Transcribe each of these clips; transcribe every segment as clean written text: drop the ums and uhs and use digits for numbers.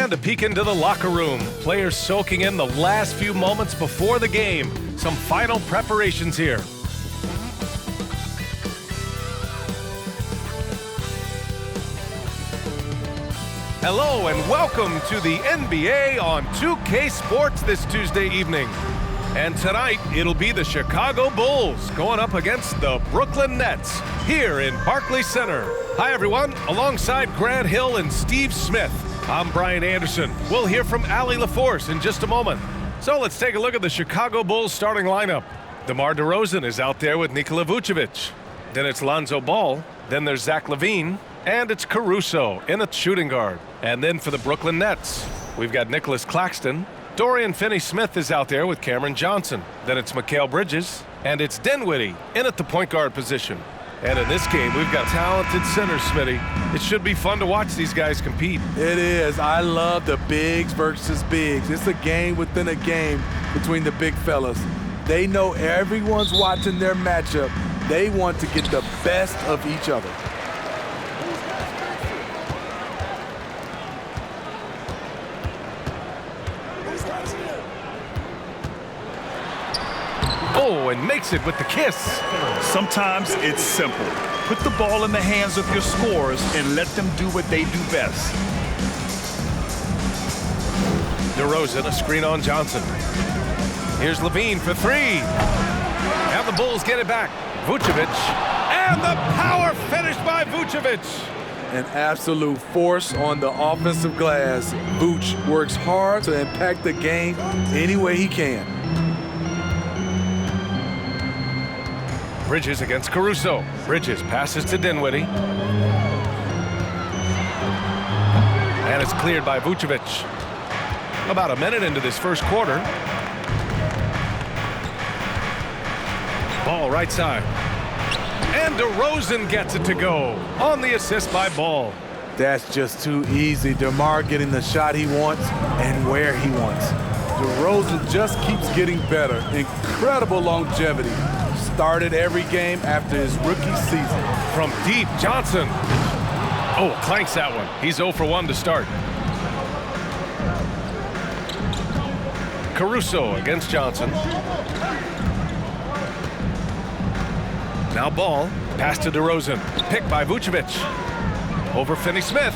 And a peek into the locker room. Players soaking in the last few moments before the game. Some final preparations here. Hello and welcome to the NBA on 2K Sports this Tuesday evening. And tonight, it'll be the Chicago Bulls going up against the Brooklyn Nets here in Barclays Center. Hi, everyone. Alongside Grant Hill and Steve Smith, I'm Brian Anderson. We'll hear from Allie LaForce in just a moment. So let's take a look at the Chicago Bulls starting lineup. DeMar DeRozan is out there with Nikola Vucevic. Then it's Lonzo Ball. Then there's Zach LaVine. And it's Caruso in at shooting guard. And then for the Brooklyn Nets, we've got Nicholas Claxton. Dorian Finney-Smith is out there with Cameron Johnson. Then it's Mikal Bridges. And it's Dinwiddie in at the point guard position. And in this game, we've got talented centers, Smitty. It should be fun to watch these guys compete. It is. I love the bigs versus bigs. It's a game within a game between the big fellas. They know everyone's watching their matchup. They want to get the best of each other. Oh, and makes it with the kiss. Sometimes it's simple. Put the ball in the hands of your scorers and let them do what they do best. DeRozan, a screen on Johnson. Here's LaVine for three. And the Bulls get it back. Vucevic. And the power finish by Vucevic. An absolute force on the offensive glass. Vooch works hard to impact the game any way he can. Bridges against Caruso. Bridges passes to Dinwiddie. And it's cleared by Vucevic. About a minute into this first quarter. Ball right side. And DeRozan gets it to go on the assist by Ball. That's just too easy. DeMar getting the shot he wants and where he wants. DeRozan just keeps getting better. Incredible longevity. Started every game after his rookie season. From deep, Johnson. Oh, clanks that one. He's 0 for 1 to start. Caruso against Johnson. Now Ball. Pass to DeRozan. Picked by Vucevic. Over Finney-Smith.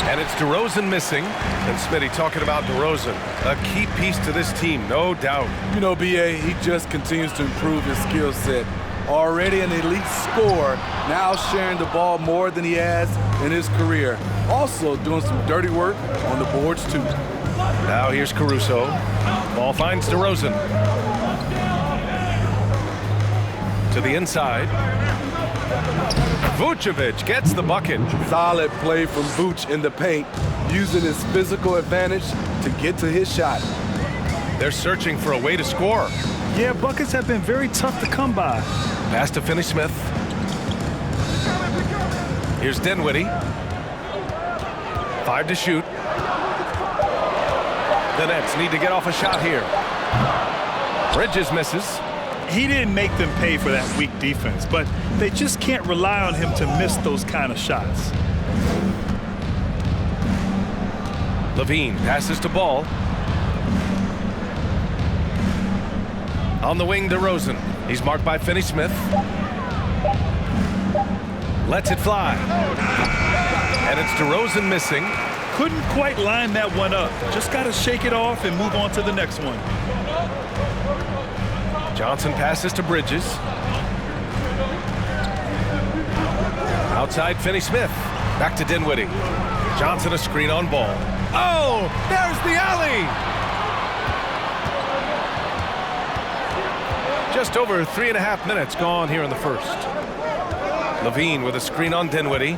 And it's DeRozan missing. And Smitty talking about DeRozan. A key piece to this team, no doubt. You know, B.A., he just continues to improve his skill set. Already an elite scorer, now sharing the ball more than he has in his career. Also doing some dirty work on the boards, too. Now here's Caruso. Ball finds DeRozan. To the inside. Vucevic gets the bucket. Solid play from Vooch in the paint, using his physical advantage to get to his shot. They're searching for a way to score. Yeah, buckets have been very tough to come by. Pass to Finney-Smith. Here's Dinwiddie. 5 to shoot. The Nets need to get off a shot here. Bridges misses. He didn't make them pay for that weak defense, but they just can't rely on him to miss those kind of shots. LaVine passes to Ball. On the wing, DeRozan. He's marked by Finney-Smith. Lets it fly. And it's DeRozan missing. Couldn't quite line that one up. Just got to shake it off and move on to the next one. Johnson passes to Bridges. Outside Finney-Smith. Back to Dinwiddie. Johnson a screen on Ball. Oh, there's the alley! Just over 3.5 minutes gone here in the first. LaVine with a screen on Dinwiddie.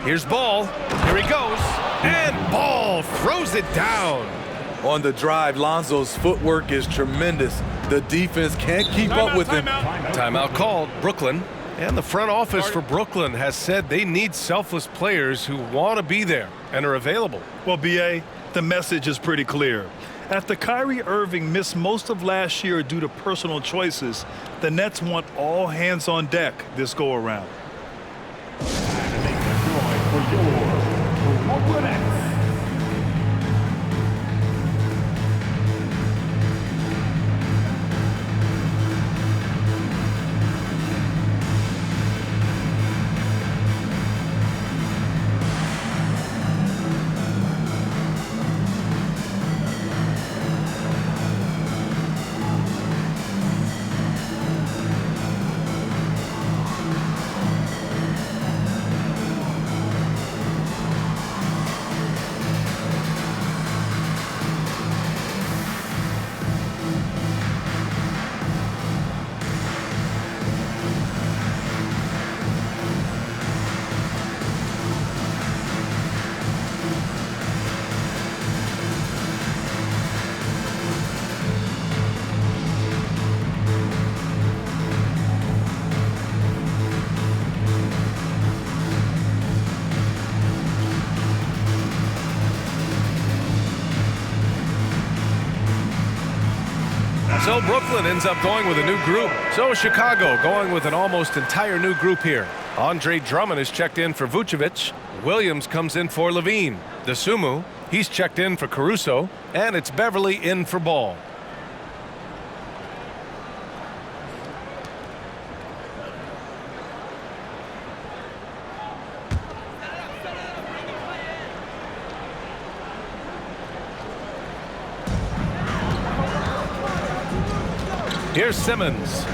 Here's Ball. Here he goes. And Ball throws it down. On the drive, Lonzo's footwork is tremendous. The defense can't keep up with him. Timeout called. Brooklyn. And the front office for Brooklyn has said they need selfless players who want to be there and are available. Well, B.A., the message is pretty clear. After Kyrie Irving missed most of last year due to personal choices, the Nets want all hands on deck this go-around. So Brooklyn ends up going with a new group. So Chicago going with an almost entire new group here. Andre Drummond is checked in for Vucevic. Williams comes in for Levine. DeSumo, he's checked in for Caruso. And it's Beverly in for Ball. Here's Simmons.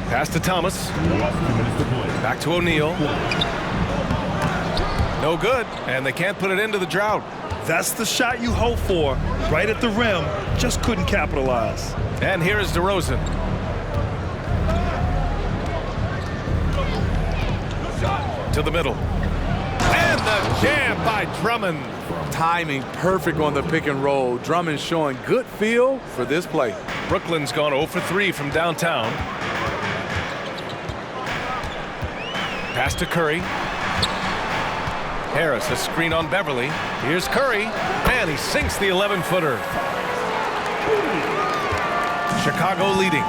Pass to Thomas. Back to O'Neal. No good, and they can't put it into the drought. That's the shot you hope for. Right at the rim, just couldn't capitalize. And here is DeRozan. To the middle. And the jam by Drummond. Timing perfect on the pick and roll. Drummond showing good feel for this play. Brooklyn's gone 0 for 3 from downtown. Pass to Curry. Harris, a screen on Beverly. Here's Curry, and he sinks the 11-footer. Chicago leading.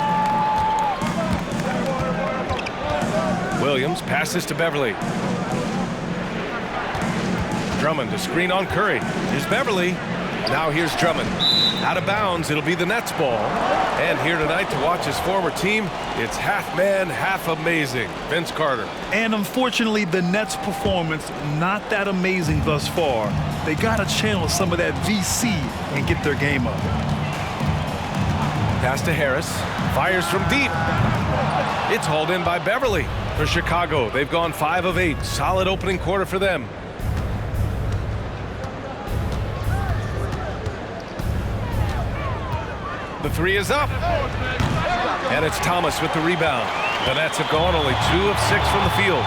Williams passes to Beverly. Drummond, a screen on Curry. Here's Beverly. Now here's Drummond. Out of bounds, it'll be the Nets ball. And here tonight to watch his former team, it's half man, half amazing. Vince Carter. And unfortunately, the Nets' performance, not that amazing thus far. They got to channel some of that VC and get their game up. Pass to Harris. Fires from deep. It's hauled in by Beverly. For Chicago, they've gone 5 of 8. Solid opening quarter for them. The three is up. And it's Thomas with the rebound. The Nets have gone only 2 of 6 from the field.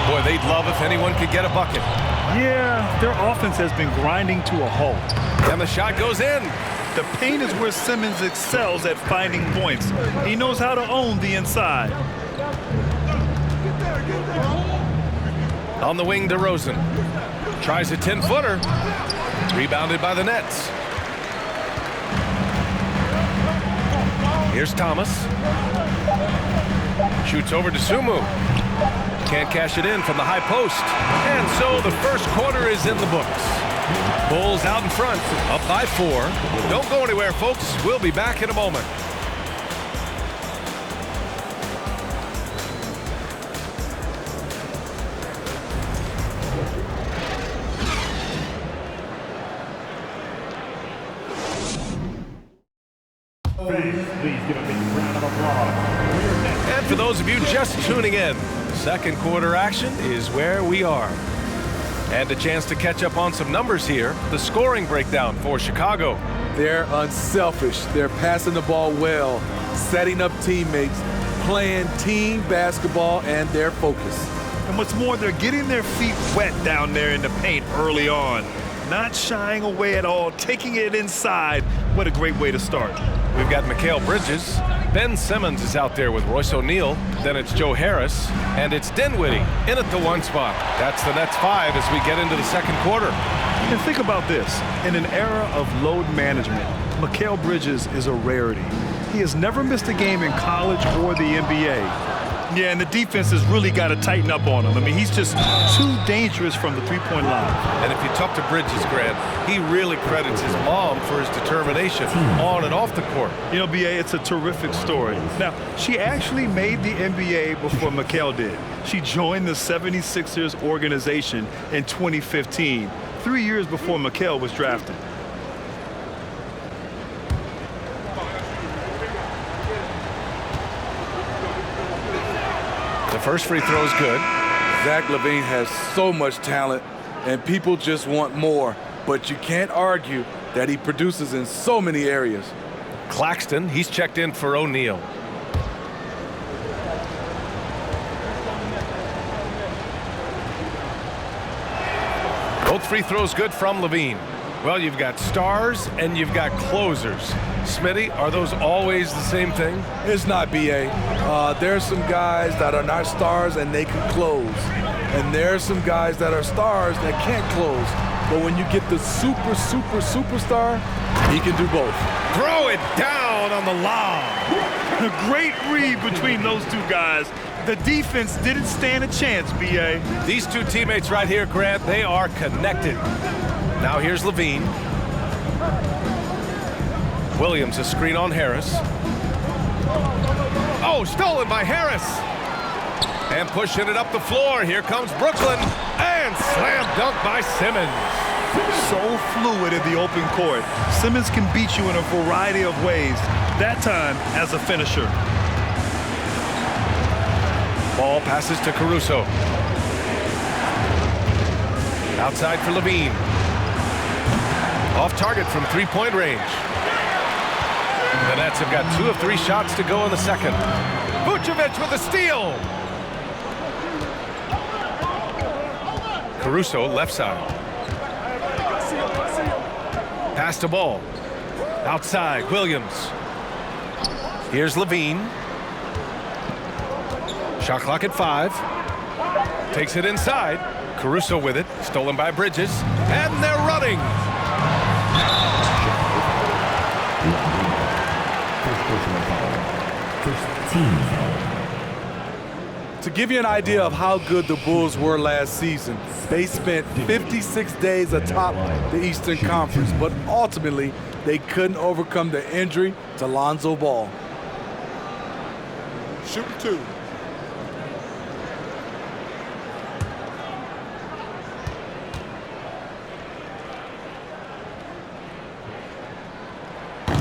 Boy, they'd love if anyone could get a bucket. Yeah, their offense has been grinding to a halt. And the shot goes in. The paint is where Simmons excels at finding points. He knows how to own the inside. On the wing, DeRozan. Tries a 10-footer. Rebounded by the Nets. Here's Thomas. Shoots over to Sumu. Can't cash it in from the high post. And so the first quarter is in the books. Bulls out in front, up by 4. Don't go anywhere, folks. We'll be back in a moment. Please give a big round of applause. And for those of you just tuning in, second quarter action is where we are. And a chance to catch up on some numbers here. The scoring breakdown for Chicago. They're unselfish. They're passing the ball well, setting up teammates, playing team basketball, and they're focused. And what's more, they're getting their feet wet down there in the paint early on. Not shying away at all, taking it inside. What a great way to start. We've got Mikal Bridges. Ben Simmons is out there with Royce O'Neal. Then it's Joe Harris. And it's Dinwiddie in at the 1 spot. That's the Nets 5 as we get into the second quarter. And think about this. In an era of load management, Mikal Bridges is a rarity. He has never missed a game in college or the NBA. Yeah, and the defense has really got to tighten up on him. I mean, he's just too dangerous from the three-point line. And if you talk to Bridges, Grant, he really credits his mom for his determination on and off the court. You know, B.A., it's a terrific story. Now, she actually made the NBA before Mikal did. She joined the 76ers organization in 2015, 3 years before Mikal was drafted. The first free throw is good. Zach LaVine has so much talent, and people just want more. But you can't argue that he produces in so many areas. Claxton, he's checked in for O'Neal. Both free throws good from LaVine. Well, you've got stars and you've got closers. Smitty, are those always the same thing? It's not, B.A. There's some guys that are not stars and they can close. And there's some guys that are stars that can't close. but when you get the superstar, he can do both. Throw it down on the lob. A great read between those two guys. The defense didn't stand a chance, B.A. These two teammates right here, Grant, they are connected. Now here's Levine. Williams, a screen on Harris. Oh, stolen by Harris. And pushing it up the floor. Here comes Brooklyn. And slam dunk by Simmons. So fluid in the open court. Simmons can beat you in a variety of ways, that time as a finisher. Ball passes to Caruso. Outside for Levine. Off target from three-point range. The Nets have got 2 of 3 shots to go in the second. Vucevic with a steal. Caruso left side. Pass to ball. Outside, Williams. Here's Levine. Shot clock at 5. Takes it inside. Caruso with it. Stolen by Bridges. And they're running. To give you an idea of how good the Bulls were last season, they spent 56 days atop the Eastern Conference, but ultimately they couldn't overcome the injury to Lonzo Ball. Shooting 2.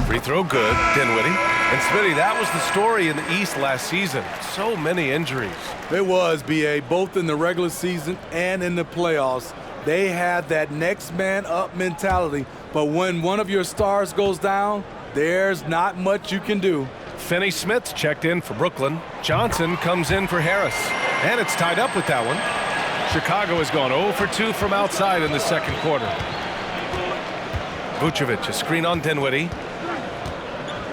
Free throw good, Dinwiddie. And Smitty, that was the story in the East last season. So many injuries. It was, B.A., both in the regular season and in the playoffs. They had that next man up mentality, but when one of your stars goes down, there's not much you can do. Finney Smith checked in for Brooklyn. Johnson comes in for Harris. And it's tied up with that one. Chicago has gone 0 for 2 from outside in the second quarter. Vucevic, a screen on Dinwiddie.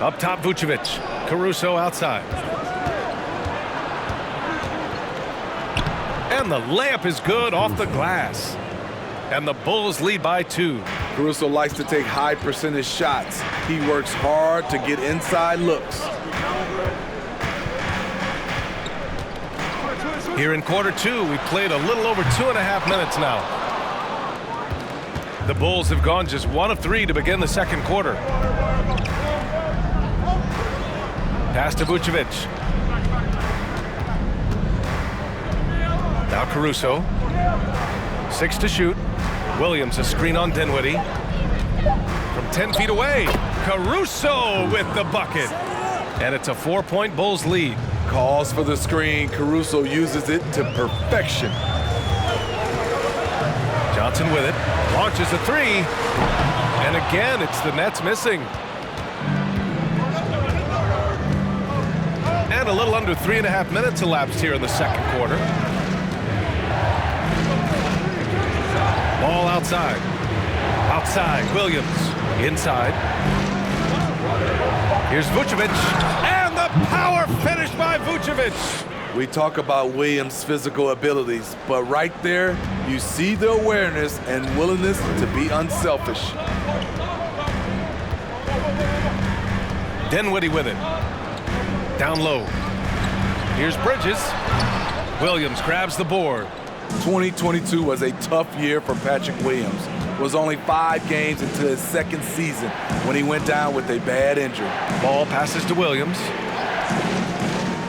Up top, Vucevic. Caruso outside. And the layup is good off the glass. And the Bulls lead by 2. Caruso likes to take high percentage shots. He works hard to get inside looks. Here in quarter 2, we played a little over 2.5 minutes now. The Bulls have gone just 1 of 3 to begin the second quarter. Pass to Vucevic. Now Caruso. 6 to shoot. Williams, a screen on Dinwiddie. From 10 feet away, Caruso with the bucket. And it's a 4-point Bulls lead. Calls for the screen. Caruso uses it to perfection. Johnson with it. Launches a 3. And again, it's the Nets missing. And a little under 3.5 minutes elapsed here in the second quarter. Ball outside. Outside, Williams. Inside. Here's Vucevic. And the power finish by Vucevic. We talk about Williams' physical abilities, but right there, you see the awareness and willingness to be unselfish. Dinwiddie with it. Down low. Here's Bridges. Williams grabs the board. 2022 was a tough year for Patrick Williams. It was only 5 games into his second season when he went down with a bad injury. Ball passes to Williams.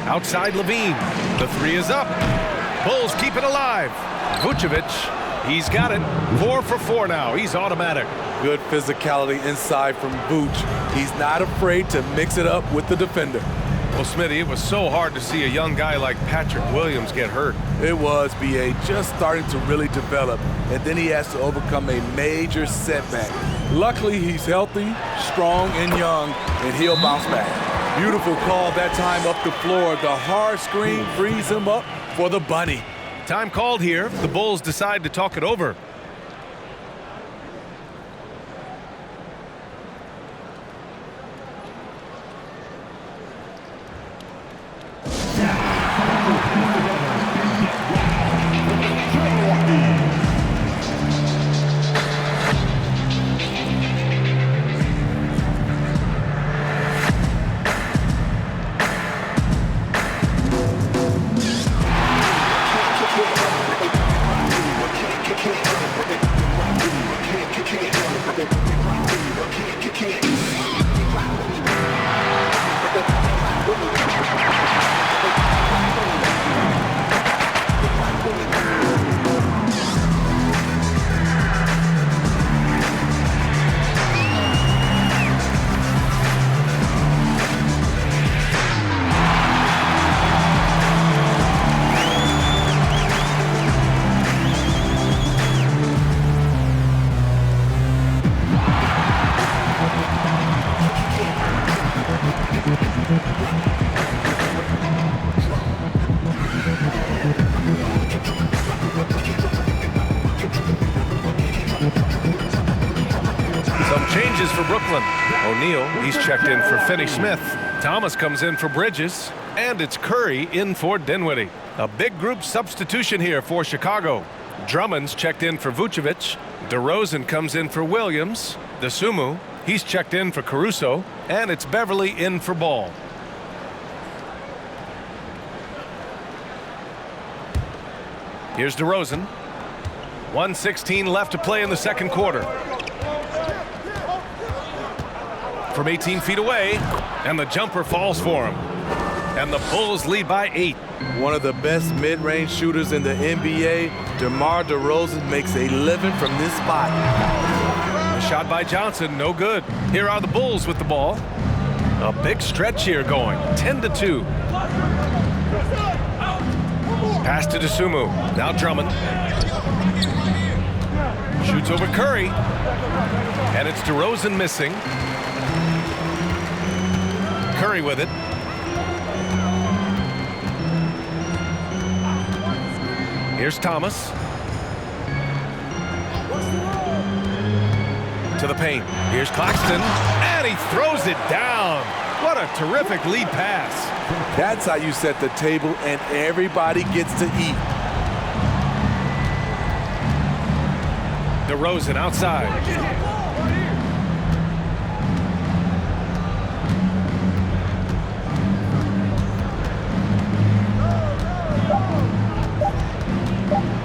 Outside Levine. The 3 is up. Bulls keep it alive. Vucevic, he's got it. 4 for 4 now. He's automatic. Good physicality inside from Vooch. He's not afraid to mix it up with the defender. Well, Smitty, it was so hard to see a young guy like Patrick Williams get hurt. It was, B.A., just starting to really develop, and then he has to overcome a major setback. Luckily, he's healthy, strong, and young, and he'll bounce back. Beautiful call that time up the floor. The hard screen frees him up for the bunny. Time called here. The Bulls decide to talk it over. Brooklyn. O'Neal, he's checked in for Finney-Smith. Thomas comes in for Bridges. And it's Curry in for Dinwiddie. A big group substitution here for Chicago. Drummond's checked in for Vucevic. DeRozan comes in for Williams. DeSumo, he's checked in for Caruso. And it's Beverly in for Ball. Here's DeRozan. 1:16 left to play in the second quarter. From 18 feet away, and the jumper falls for him. And the Bulls lead by 8. One of the best mid-range shooters in the NBA, DeMar DeRozan makes a living from this spot. A shot by Johnson, no good. Here are the Bulls with the ball. A big stretch here going, 10-2. Pass to DeSumo, now Drummond. Shoots over Curry. And it's DeRozan missing. Curry with it. Here's Thomas. To the paint. Here's Claxton. And he throws it down. What a terrific lead pass. That's how you set the table and everybody gets to eat. DeRozan outside.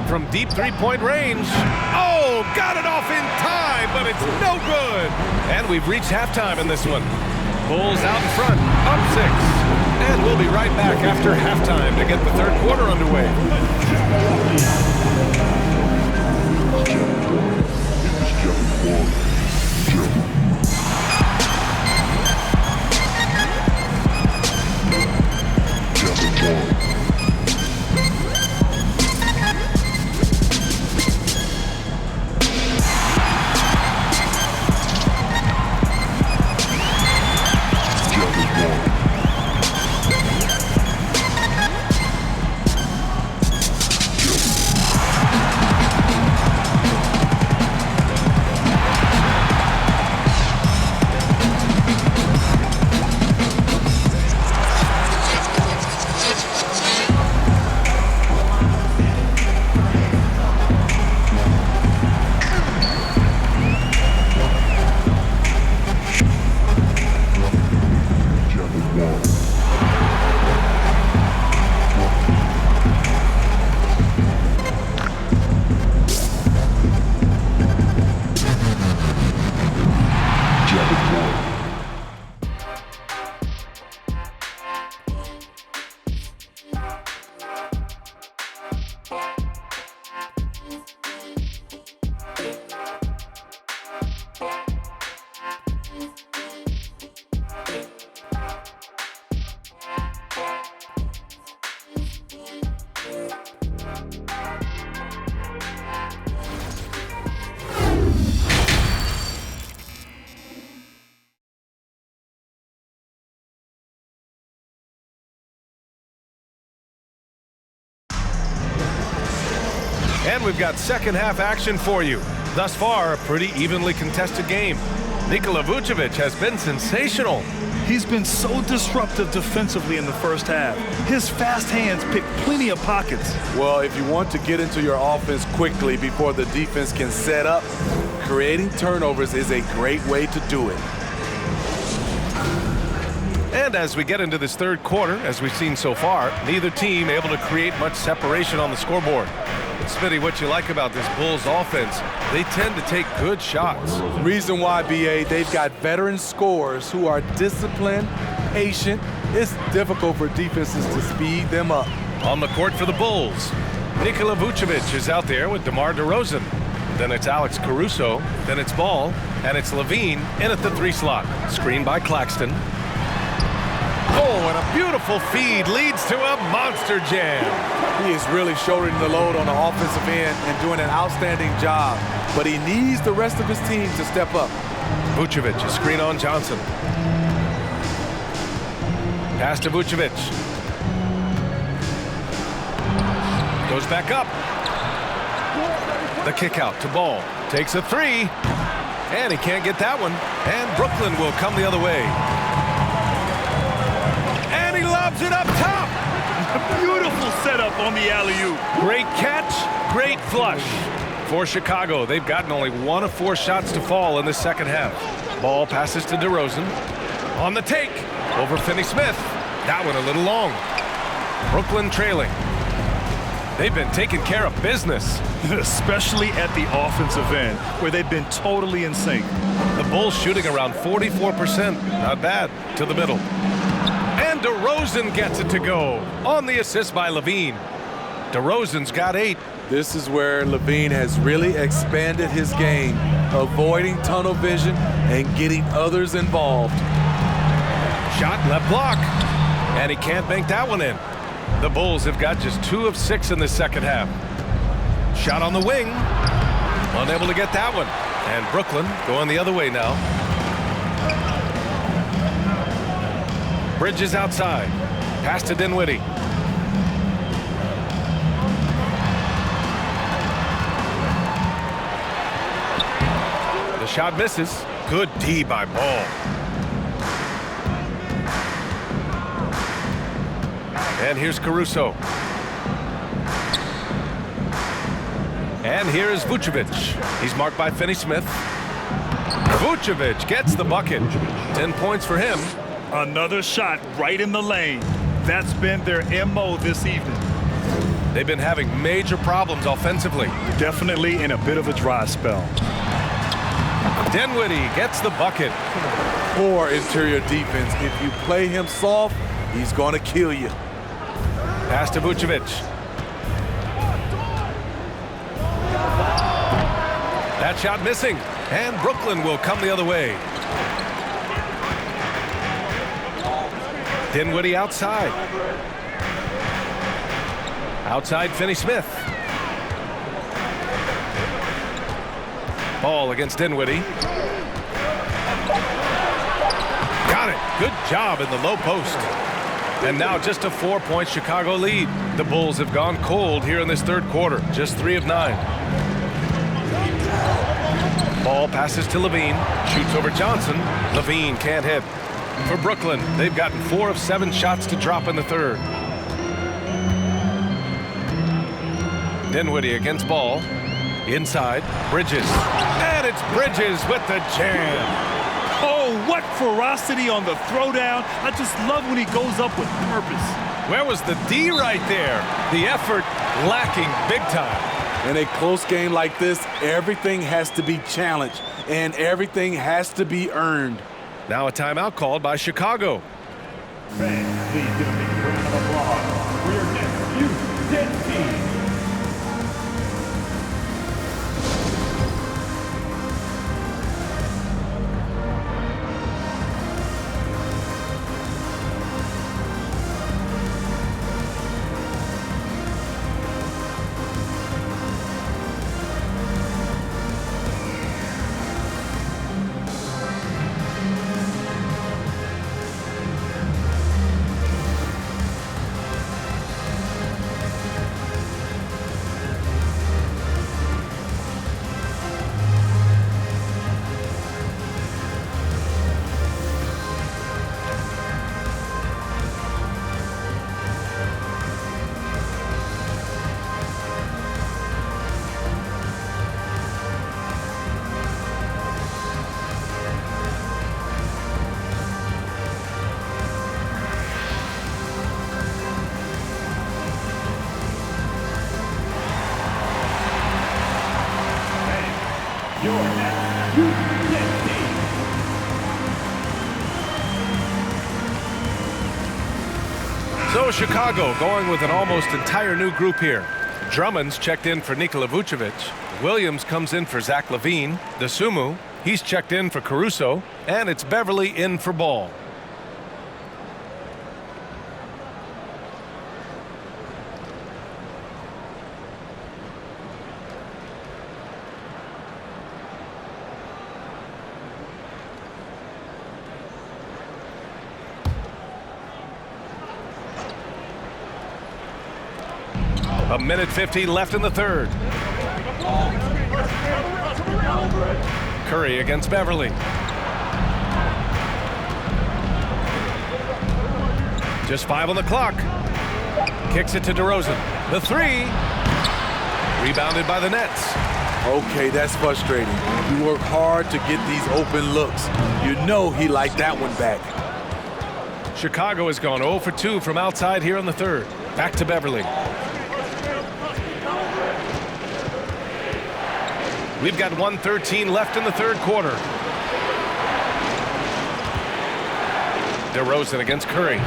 From deep three-point range. Oh, got it off in time, but it's no good. And we've reached halftime in this one. Bulls out in front, up 6. And we'll be right back after halftime to get the third quarter underway. And we've got second half action for you. Thus far, a pretty evenly contested game. Nikola Vucevic has been sensational. He's been so disruptive defensively in the first half. His fast hands pick plenty of pockets. Well, if you want to get into your offense quickly before the defense can set up, creating turnovers is a great way to do it. And as we get into this third quarter, as we've seen so far, neither team able to create much separation on the scoreboard. Smitty, what you like about this Bulls offense, they tend to take good shots. Reason why, BA, they've got veteran scorers who are disciplined, patient. It's difficult for defenses to speed them up. On the court for the Bulls, Nikola Vucevic is out there with DeMar DeRozan. Then it's Alex Caruso, then it's Ball, and it's Levine in at the 3 slot. Screen by Claxton. Oh, and a beautiful feed leads to a monster jam. He is really shouldering the load on the offensive end and doing an outstanding job. But he needs the rest of his team to step up. Vucevic, a screen on Johnson. Pass to Vucevic. Goes back up. The kick out to Ball. Takes a 3. And he can't get that one. And Brooklyn will come the other way. And he lobs it up top. Beautiful setup on the alley-oop. Great catch, great flush. For Chicago, they've gotten only 1 of 4 shots to fall in the second half. Ball passes to DeRozan. On the take, over Finney-Smith. That one a little long. Brooklyn trailing. They've been taking care of business. Especially at the offensive end, where they've been totally in sync. The Bulls shooting around 44%. Not bad. To the middle. And DeRozan gets it to go. On the assist by Levine. DeRozan's got 8. This is where Levine has really expanded his game, avoiding tunnel vision and getting others involved. Shot left block. And he can't bank that one in. The Bulls have got just 2 of 6 in the second half. Shot on the wing. Unable to get that one. And Brooklyn going the other way now. Bridges outside. Pass to Dinwiddie. The shot misses. Good D by Ball. And here's Caruso. And here is Vucevic. He's marked by Finney-Smith. Vucevic gets the bucket. 10 points for him. Another shot right in the lane. That's been their MO this evening. They've been having major problems offensively. Definitely in a bit of a dry spell. Dinwiddie gets the bucket. Poor interior defense. If you play him soft, he's going to kill you. Pass to Vucevic. That shot missing. And Brooklyn will come the other way. Dinwiddie outside. Outside Finney-Smith. Ball against Dinwiddie. Got it. Good job in the low post. And now just a 4-point Chicago lead. The Bulls have gone cold here in this third quarter. Just 3 of 9. Ball passes to Levine. Shoots over Johnson. Levine can't hit. For Brooklyn, they've gotten 4 of 7 shots to drop in the third. Dinwiddie against Ball. Inside. Bridges. And it's Bridges with the jam. Oh, what ferocity on the throwdown. I just love when he goes up with purpose. Where was the D right there? The effort lacking big time. In a close game like this, everything has to be challenged and everything has to be earned. Now a timeout called by Chicago. Fans, please give a big round of applause for your next U10 team. So Chicago going with an almost entire new group here. Drummond's checked in for Nikola Vucevic. Williams comes in for Zach LaVine. Dosunmu, he's checked in for Caruso. And it's Beverly in for Ball. A minute 50 left in the third. Curry against Beverly. Just 5 on the clock. Kicks it to DeRozan. The three. Rebounded by the Nets. Okay, that's frustrating. You work hard to get these open looks. You know he liked that one back. Chicago has gone 0 for 2 from outside here in the third. Back to Beverly. We've got 1:13 left in the third quarter. DeRozan against Curry.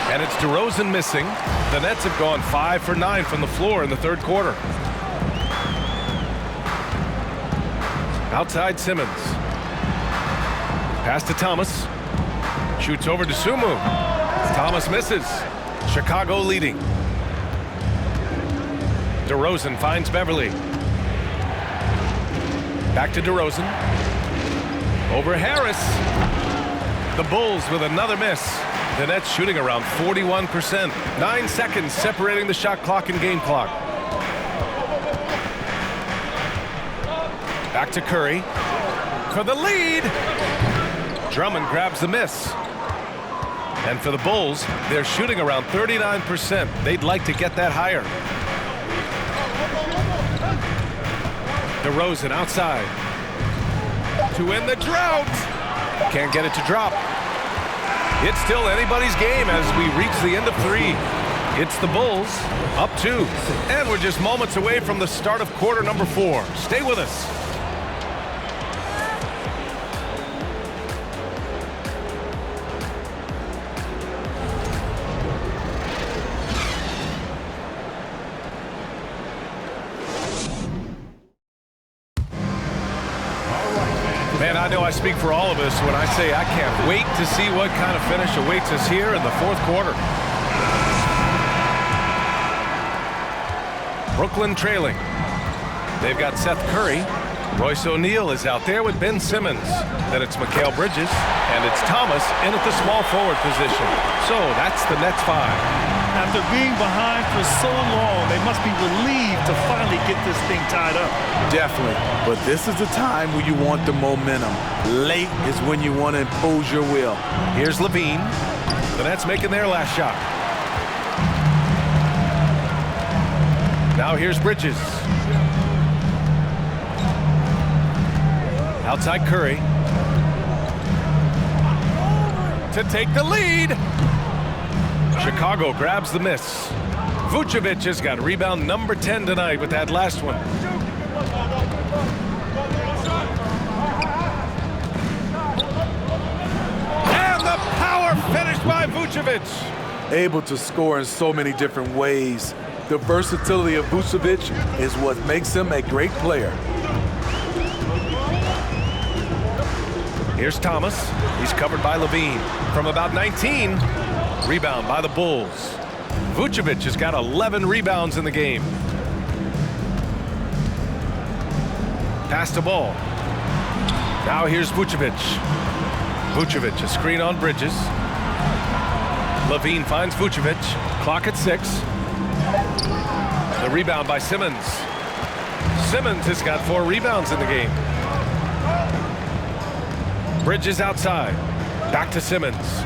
And it's DeRozan missing. The Nets have gone 5 for 9 from the floor in the third quarter. Outside Simmons. Pass to Thomas. Shoots over to Sumu. Thomas misses. Chicago leading. DeRozan finds Beverly. Back to DeRozan. Over Harris. The Bulls with another miss. The Nets shooting around 41%. 9 seconds separating the shot clock and game clock. Back to Curry for the lead. Drummond grabs the miss. And for the Bulls, they're shooting around 39%. They'd like to get that higher. DeRozan outside. To end the drought. Can't get it to drop. It's still anybody's game as we reach the end of 3. It's the Bulls up 2. And we're just moments away from the start of quarter number 4. Stay with us. Man, I know I speak for all of us when I say I can't wait to see what kind of finish awaits us here in the fourth quarter. Brooklyn trailing. They've got Seth Curry. Royce O'Neal is out there with Ben Simmons. Then it's Mikal Bridges, and it's Thomas in at the small forward position. So that's the Nets 5. After being behind for so long, they must be relieved to finally get this thing tied up. Definitely. But this is the time where you want the momentum. Late is when you want to impose your will. Here's Levine. The Nets making their last shot. Now here's Bridges. Outside Curry. To take the lead. Chicago grabs the miss. Vucevic has got rebound number 10 tonight with that last one. And the power finish by Vucevic. Able to score in so many different ways. The versatility of Vucevic is what makes him a great player. Here's Thomas. He's covered by Levine. From about 19. Rebound by the Bulls. Vucevic has got 11 rebounds in the game. Pass the ball. Now here's Vucevic. Vucevic, a screen on Bridges. Levine finds Vucevic. Clock at 6. The rebound by Simmons. Simmons has got 4 rebounds in the game. Bridges outside. Back to Simmons.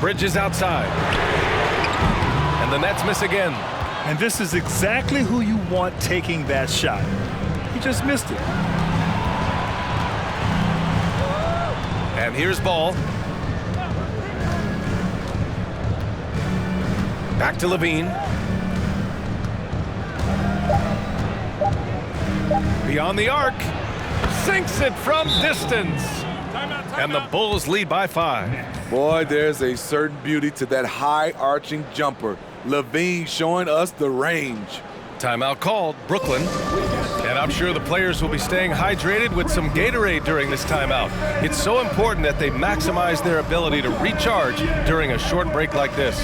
Bridges outside. And the Nets miss again. And this is exactly who you want taking that shot. He just missed it. And here's Ball. Back to Levine. Beyond the arc. Sinks it from distance. And the Bulls lead by 5. Boy, there's a certain beauty to that high arching jumper. Levine showing us the range. Timeout called, Brooklyn. And I'm sure the players will be staying hydrated with some Gatorade during this timeout. It's so important that they maximize their ability to recharge during a short break like this.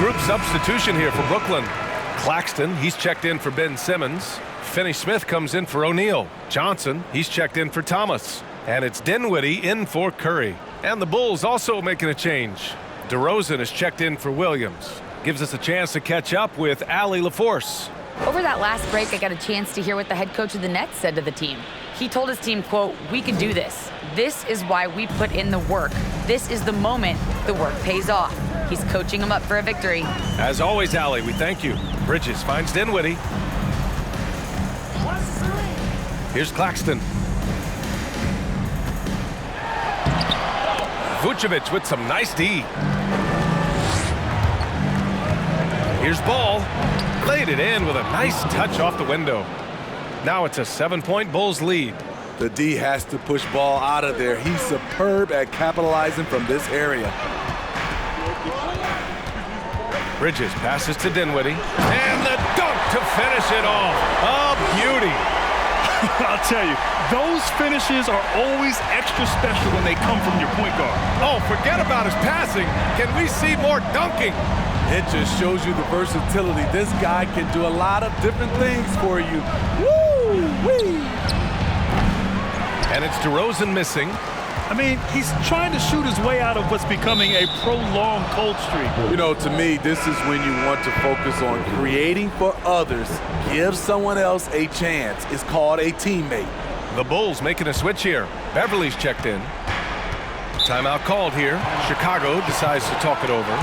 Group substitution here for Brooklyn. Claxton, he's checked in for Ben Simmons. Finney-Smith comes in for O'Neal. Johnson, he's checked in for Thomas. And it's Dinwiddie in for Curry. And the Bulls also making a change. DeRozan is checked in for Williams. Gives us a chance to catch up with Allie LaForce. Over that last break, I got a chance to hear what the head coach of the Nets said to the team. He told his team, quote, "We can do this. This is why we put in the work. This is the moment the work pays off." He's coaching them up for a victory. As always, Allie, we thank you. Bridges finds Dinwiddie. Here's Claxton. Vucevic with some nice D. Here's Ball. Laid it in with a nice touch off the window. Now it's a 7-point Bulls lead. The D has to push Ball out of there. He's superb at capitalizing from this area. Bridges passes to Dinwiddie. And the dunk to finish it off. A beauty. I'll tell you, those finishes are always extra special when they come from your point guard. Oh, forget about his passing. Can we see more dunking? It just shows you the versatility. This guy can do a lot of different things for you. Woo-wee! And it's DeRozan missing. I mean, he's trying to shoot his way out of what's becoming a prolonged cold streak. You know, to me, this is when you want to focus on creating for others. Give someone else a chance. It's called a teammate. The Bulls making a switch here. Beverly's checked in. Timeout called here. Chicago decides to talk it over.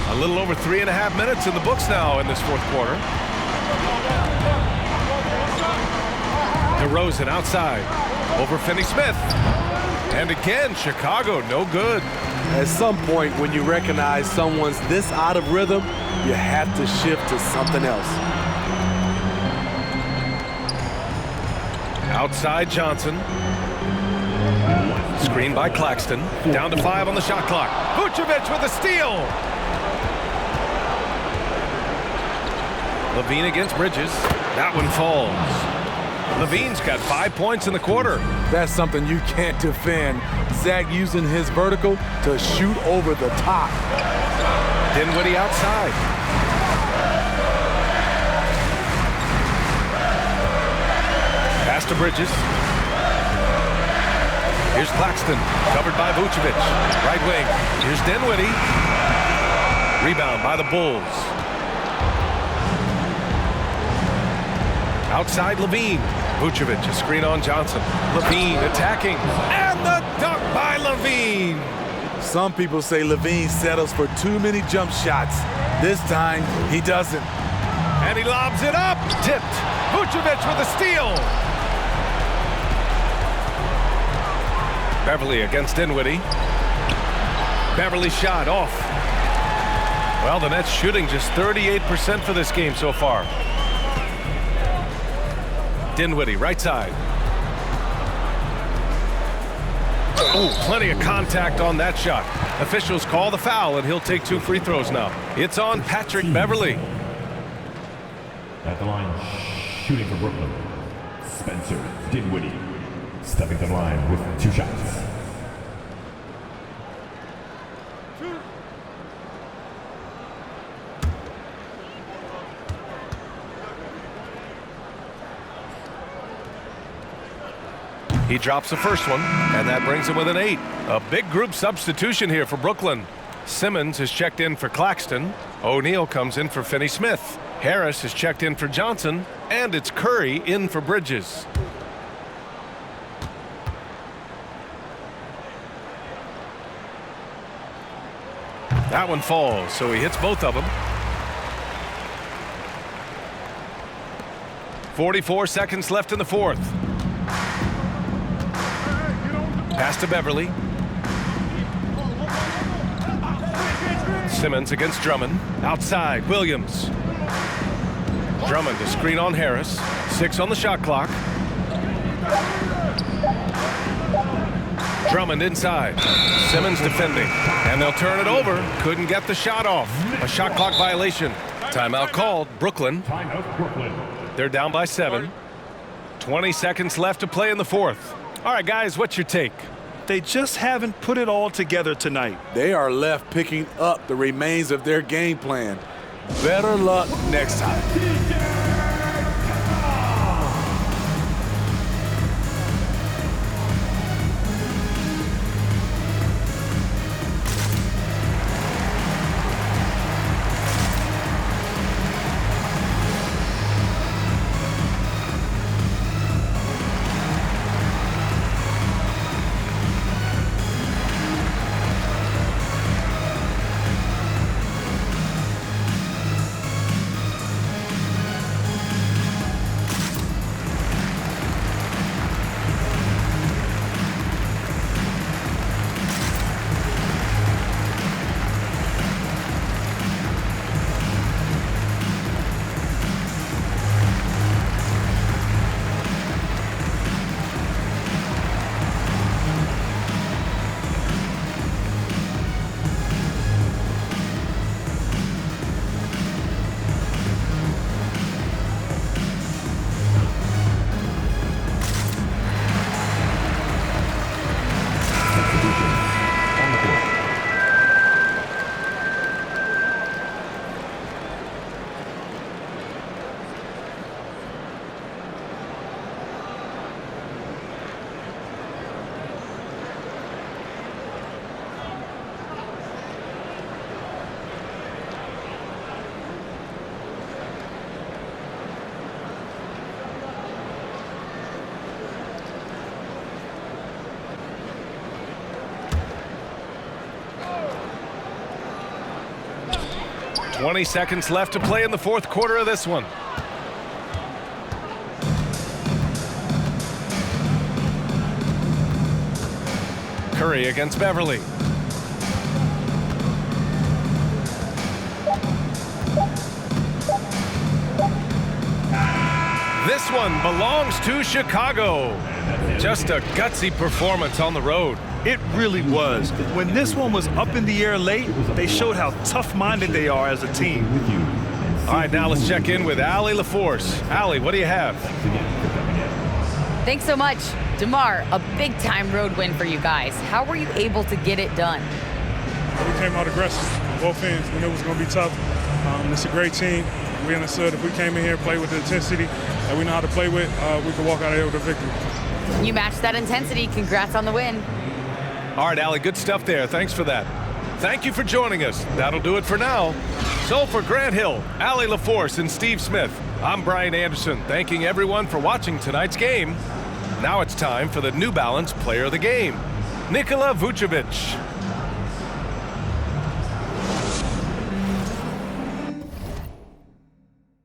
A little over 3.5 minutes in the books now in this fourth quarter. DeRozan outside. Over Finney-Smith. And again, Chicago no good. At some point, when you recognize someone's this out of rhythm, you have to shift to something else. Outside Johnson. Screen by Claxton. Down to 5 on the shot clock. Vucevic with a steal. Levine against Bridges. That one falls. Levine's got 5 points in the quarter. That's something you can't defend. Zach using his vertical to shoot over the top. Dinwiddie outside. Pass to Bridges. Here's Claxton, covered by Vucevic. Right wing. Here's Dinwiddie. Rebound by the Bulls. Outside Levine. Vucevic, a screen on Johnson. Levine attacking. And the dunk by Levine. Some people say Levine settles for too many jump shots. This time, he doesn't. And he lobs it up. Tipped. Vucevic with a steal. Beverly against Dinwiddie. Beverly shot off. Well, the Nets shooting just 38% for this game so far. Dinwiddie, right side. Oh, plenty of contact on that shot. Officials call the foul, and he'll take 2 free throws now. It's on Patrick Beverly. At the line, shooting for Brooklyn, Spencer Dinwiddie. Stepping to the line with 2 shots. He drops the first one, and that brings him with an 8. A big group substitution here for Brooklyn. Simmons has checked in for Claxton. O'Neal comes in for Finney-Smith. Harris has checked in for Johnson, and it's Curry in for Bridges. That one falls, so he hits both of them. 44 seconds left in the fourth. Pass to Beverly. Simmons against Drummond. Outside, Williams. Drummond to screen on Harris. 6 on the shot clock. Drummond inside. Simmons defending. And they'll turn it over. Couldn't get the shot off. A shot clock violation. Timeout called. Brooklyn. Timeout, Brooklyn. They're down by 7. 20 seconds left to play in the fourth. All right, guys, what's your take? They just haven't put it all together tonight. They are left picking up the remains of their game plan. Better luck next time. 20 seconds left to play in the fourth quarter of this one. Curry against Beverly. This one belongs to Chicago. Just a gutsy performance on the road. It really was. When this one was up in the air late, they showed how tough-minded they are as a team. All right, now let's check in with Allie LaForce. Allie, what do you have? Thanks so much. DeMar, a big-time road win for you guys. How were you able to get it done? We came out aggressive on both ends. We knew it was going to be tough. It's a great team. We understood if we came in here and played with the intensity that we know how to play with, we could walk out of here with a victory. You matched that intensity. Congrats on the win. All right, Allie, good stuff there. Thanks for that. Thank you for joining us. That'll do it for now. So for Grant Hill, Allie LaForce, and Steve Smith, I'm Brian Anderson, thanking everyone for watching tonight's game. Now it's time for the New Balance Player of the Game, Nikola Vucevic.